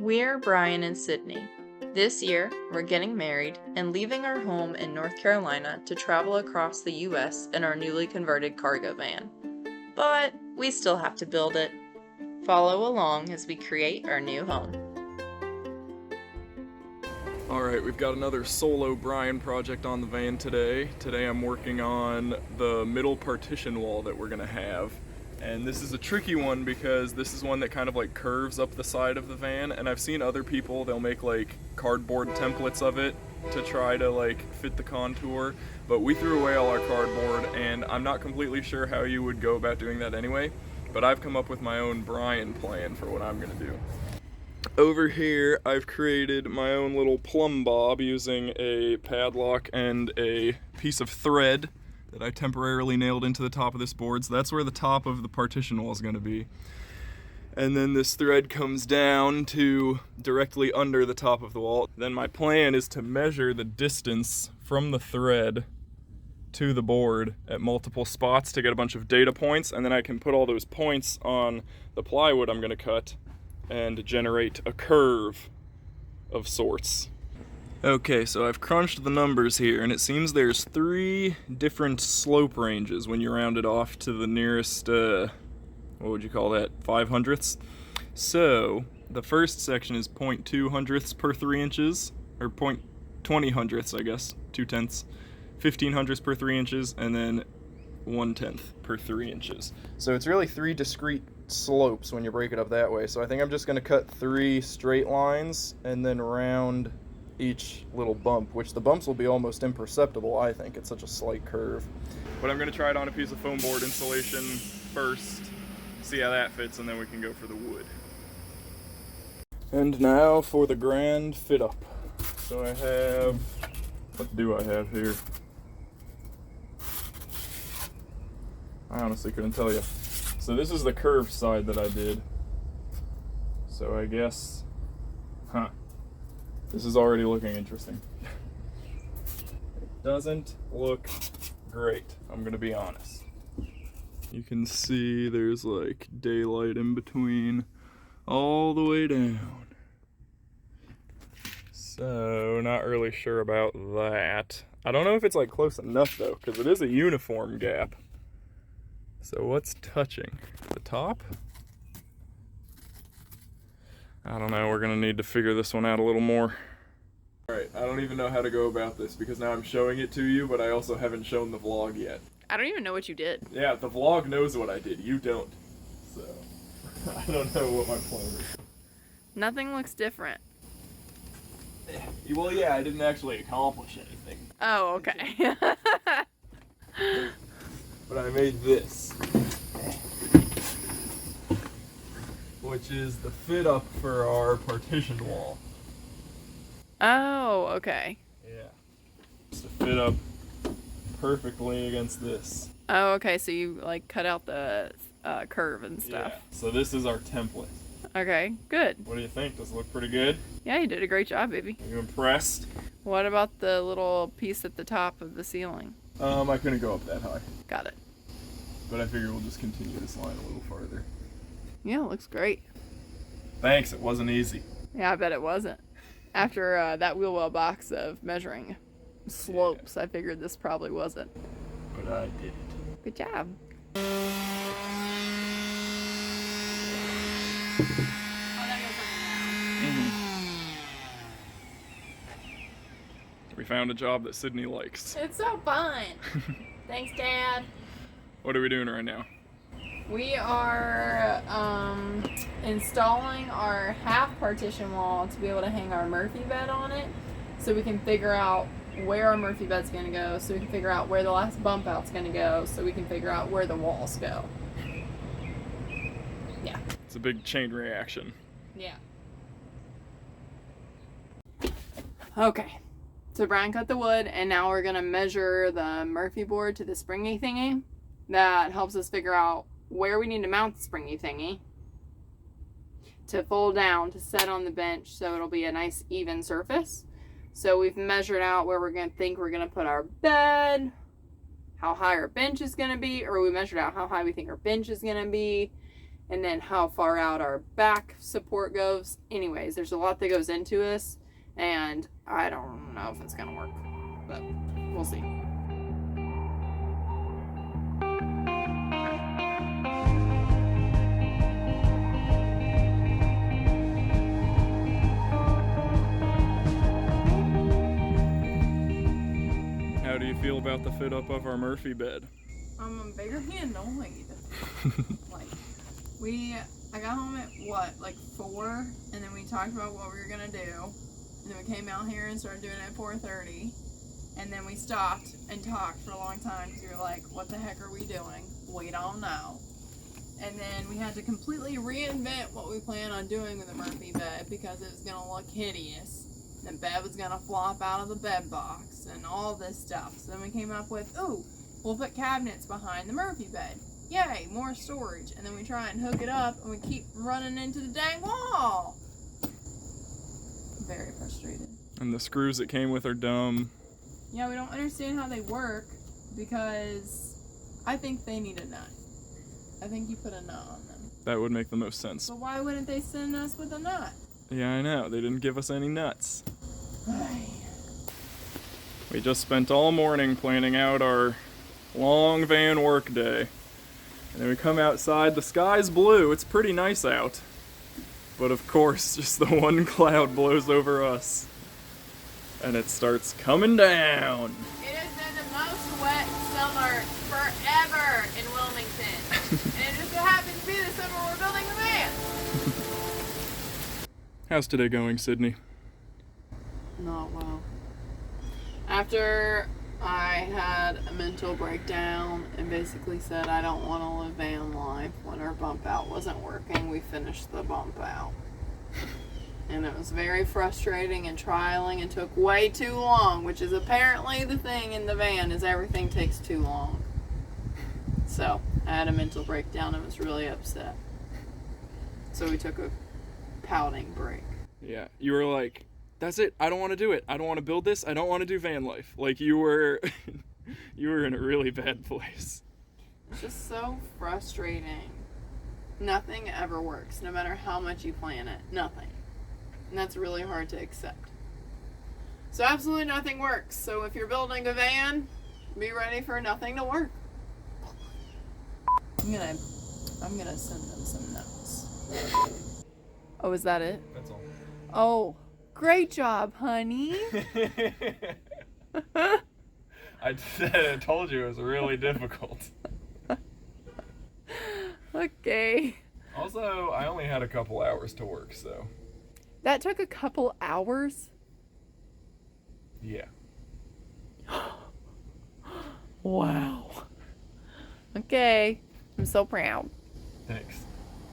We're Brian and Sydney. This year, we're getting married and leaving our home in North Carolina to travel across the US in our newly converted cargo van. But we still have to build it. Follow along as we create our new home. Alright, we've got another solo Brian project on the van today. Today I'm working on the middle partition wall that we're gonna have. And this is a tricky one because this is one that kind of like curves up the side of the van, and I've seen other people, they'll make like cardboard templates of it to try to like fit the contour, but we threw away all our cardboard and I'm not completely sure how you would go about doing that anyway, but I've come up with my own Brian plan for what I'm gonna do. Over here, I've created my own little plumb bob using a padlock and a piece of thread that I temporarily nailed into the top of this board. So that's where the top of the partition wall is going to be. And then this thread comes down to directly under the top of the wall. Then my plan is to measure the distance from the thread to the board at multiple spots to get a bunch of data points, and then I can put all those points on the plywood I'm going to cut and generate a curve of sorts. Okay, so I've crunched the numbers here, and it seems there's 3 different slope ranges when you round it off to the nearest, what would you call that, 5/100ths? So, the first section is 0.2 hundredths per 3 inches, or 0.20 hundredths, I guess, 2/10, 15 hundredths per 3 inches, and then 1/10 per 3 inches. So it's really 3 discrete slopes when you break it up that way. So I think I'm just going to cut 3 straight lines and then round each little bump, which the bumps will be almost imperceptible, I think. It's such a slight curve. But I'm going to try it on a piece of foam board insulation first, see how that fits, and then we can go for the wood. And now for the grand fit up. So I have, what do I have here? I honestly couldn't tell you. So this is the curved side that I did. So I guess, this is already looking interesting. It doesn't look great, I'm gonna be honest. You can see there's like daylight in between all the way down. So not really sure about that. I don't know if it's like close enough though, because it is a uniform gap. So what's touching? The top? I don't know, we're gonna need to figure this one out a little more. Alright, I don't even know how to go about this because now I'm showing it to you, but I also haven't shown the vlog yet. I don't even know what you did. Yeah, the vlog knows what I did, you don't. So, I don't know what my plan is. Nothing looks different. Well, yeah, I didn't actually accomplish anything. Oh, okay. But I made this, which is the fit up for our partition wall. Oh, okay. Yeah. Just to fit up perfectly against this. Oh, okay, so you like cut out the curve and stuff. Yeah. So this is our template. Okay, good. What do you think? Does it look pretty good? Yeah, you did a great job, baby. Are you impressed? What about the little piece at the top of the ceiling? I couldn't go up that high. Got it. But I figure we'll just continue this line a little farther. Yeah, it looks great. Thanks, it wasn't easy. Yeah, I bet it wasn't. After that wheel well box of measuring slopes, I figured this probably wasn't. But I did it. Good job. We found a job that Sydney likes. It's so fun. Thanks, Dad. What are we doing right now? We are installing our half partition wall to be able to hang our Murphy bed on it, so we can figure out where our Murphy bed's going to go, so we can figure out where the last bump out's going to go, so we can figure out where the walls go. Yeah. It's a big chain reaction. Yeah. Okay. So Brian cut the wood, and now we're going to measure the Murphy board to the springy thingy. That helps us figure out where we need to mount the springy thingy to fold down to set on the bench so it'll be a nice even surface. So we've measured out where we're going to put our bed, how high our bench is going to be, or we measured out how high we think our bench is going to be, and then how far out our back support goes. Anyways, there's a lot that goes into this, and I don't know if it's gonna work, but we'll see. How do you feel about the fit up of our Murphy bed? I'm very annoyed. Like, I got home at what, like 4, and then we talked about what we were gonna do, and then we came out here and started doing it at 4:30, and then we stopped and talked for a long time because we were like, what the heck are we doing? We don't know. And then we had to completely reinvent what we plan on doing with the Murphy bed because it was gonna look hideous. The bed was gonna flop out of the bed box and all this stuff. So then we came up with, ooh, we'll put cabinets behind the Murphy bed. Yay, more storage. And then we try and hook it up and we keep running into the dang wall. Very frustrated. And the screws that came with are dumb. Yeah, we don't understand how they work because I think they need a nut. I think you put a nut on them. That would make the most sense. So why wouldn't they send us with a nut? Yeah, I know. They didn't give us any nuts. We just spent all morning planning out our long van work day. And then we come outside, the sky's blue, it's pretty nice out. But of course, just the one cloud blows over us. And it starts coming down. It has been the most wet summer forever in Wilmington. And it just so happens to be the summer we're building the van. How's today going, Sydney? Not well. After I had a mental breakdown and basically said I don't want to live van life when our bump out wasn't working, we finished the bump out. And it was very frustrating and trialing and took way too long, which is apparently the thing in the van is everything takes too long. So I had a mental breakdown and was really upset. So we took a pouting break. Yeah, you were like, that's it, I don't want to do it. I don't want to build this. I don't want to do van life. Like you were in a really bad place. It's just so frustrating. Nothing ever works, no matter how much you plan it. Nothing. And that's really hard to accept. So absolutely nothing works. So if you're building a van, be ready for nothing to work. I'm gonna send them some notes. Oh, is that it? That's all. Oh, great job, honey. I told you it was really difficult. Okay. Also, I only had a couple hours to work, so. That took a couple hours? Yeah. Wow. Okay. I'm so proud. Thanks.